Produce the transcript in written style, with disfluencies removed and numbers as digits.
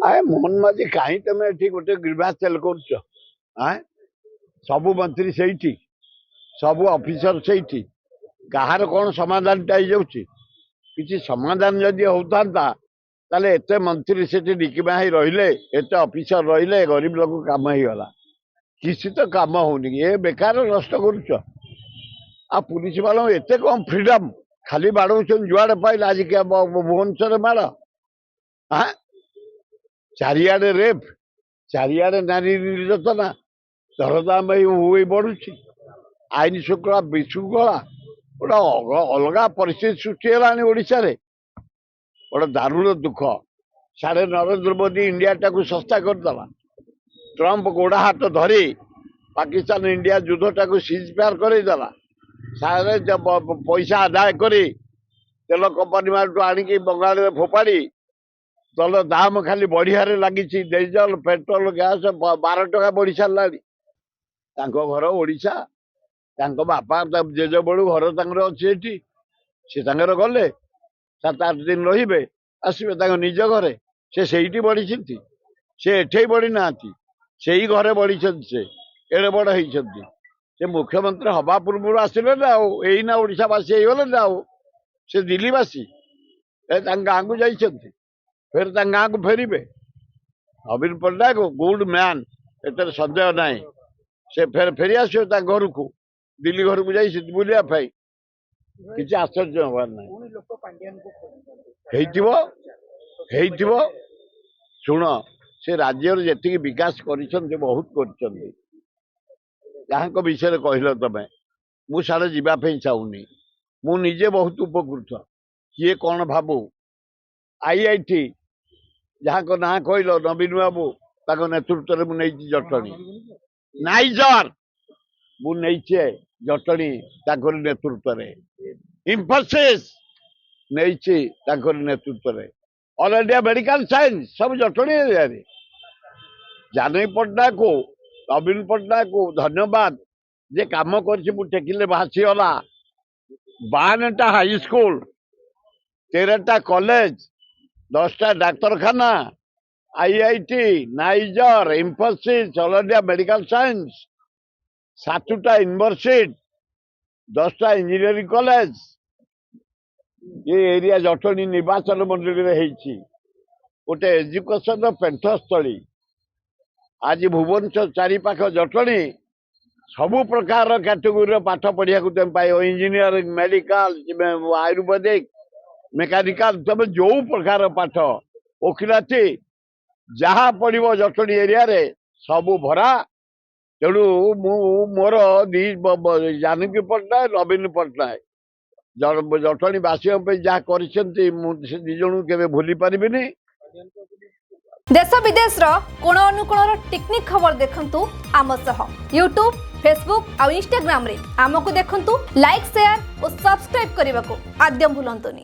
आए मोहन माझी कहीं तुम ये गोटे ग्रीवास सेल कर सबु मंत्री से सबु ऑफिसर से कहार कौन समाधान किसी समाधान जदि होता ताले एते मंत्री से डिकिमा रहिले एते ऑफिसर रहिले गरीब लोक काम ही गला किसी तो काम होनी ये बेकार नष्ट करुच आ पुलिस वालों एते कम फ्रीडम खाली बाड़ौ जुआड़े पाइल आज क्या भुवनेश्वर माड़ हाँ चारिआडे रेप चारिआडे नारी निर्यातना दरदाम हुई बढ़ुची आईन श्रृंखला विशृंखला गोटे अलग परिस्थिति सृष्टि ओडिशा रे गोटे दारुण दुख साढ़े नरेंद्र मोदी इंडिया टाक सस्ता करदेला ट्रंप गोड़ा हाथ धरी पाकिस्तान इंडिया युद्ध टाक सीजफायर करदेला सारे पैसा आदाय करी तेल कंपानी मार्टू आणिकी बंगाल में फोपाड़ी तेल दाम खाली बढ़िया लगी डीजेल पेट्रोल गैस 12 टका बढ़ी सारा घर ओडिशा बापा जेज बड़ू घर अच्छी सी गले 7-8 दिन रे आसवे निज घरे से बढ़ी से एठे बढ़ी ना से घरे बढ़ी से एड़े बड़ होती से मुख्यमंत्री हवा पूर्व आसिले ना आईना ओडावासी होगले ना से दिल्लीवासी गाँ को जाइए फिर गाँ को फेरबे नवीन पट्टनायक गुड मैन एत सन्देह ना से फिर फेरी आस घर को दिल्ली घर को जाइए बुलिया किसी आश्चर्य हबार ना शुण से राज्य जी विकास कर बहुत कर विषय कहल तमें मुझे जावाई चाहूनी मुझे बहुत उपकृत किए कौन भाबू आईआईटी जहाँ को ना कहल नवीन बाबू नेतृत्व में मुझे जटणी नाइजर मुझे जटणी नेतृत्व में इंफोसिस नहीं नेतृत्व में ऑल इंडिया मेडिकल साइंस सब जटणी एरिया जानवी पट्टनायक को नवीन पट्टनायक को धन्यवाद जे काम कर भासीगला 52टा हाई स्कूल 13टा कॉलेज 10टा डाक्तरखाना IIT NISER Infosys all India medical science 7टा यूनिवर्सिटी 10टा इंजीनियरिंग कॉलेज ये एरिया जटणी निर्वाचन मंडली में गोटे एजुकेशन पेंठस्थली आज भुवनेश्वर चारिपाख जटणी सबु प्रकार कैटेगोरी पाठ पढ़िया तुम पाइब इंजीनियरिंग मेडिकल आयुर्वेदिक मेकानिकल तुम जो प्रकार पाठ वकिलाती जहाँ पढ़ो जटणी एरिया रे सबू भरा तेणु मोर जानकी पट्टनायक नवीन पट्टनायक जटणी बासी जहाँ कर जन के भूली पारिनी देश विदेश कोण अनुकोण टेक्निक खबर देखंतु आम सह यूट्यूब फेसबुक और इंस्टाग्राम रे आमको देखंतु लाइक शेयर और सब्सक्राइब करने को आद्यम भूलंतुनी।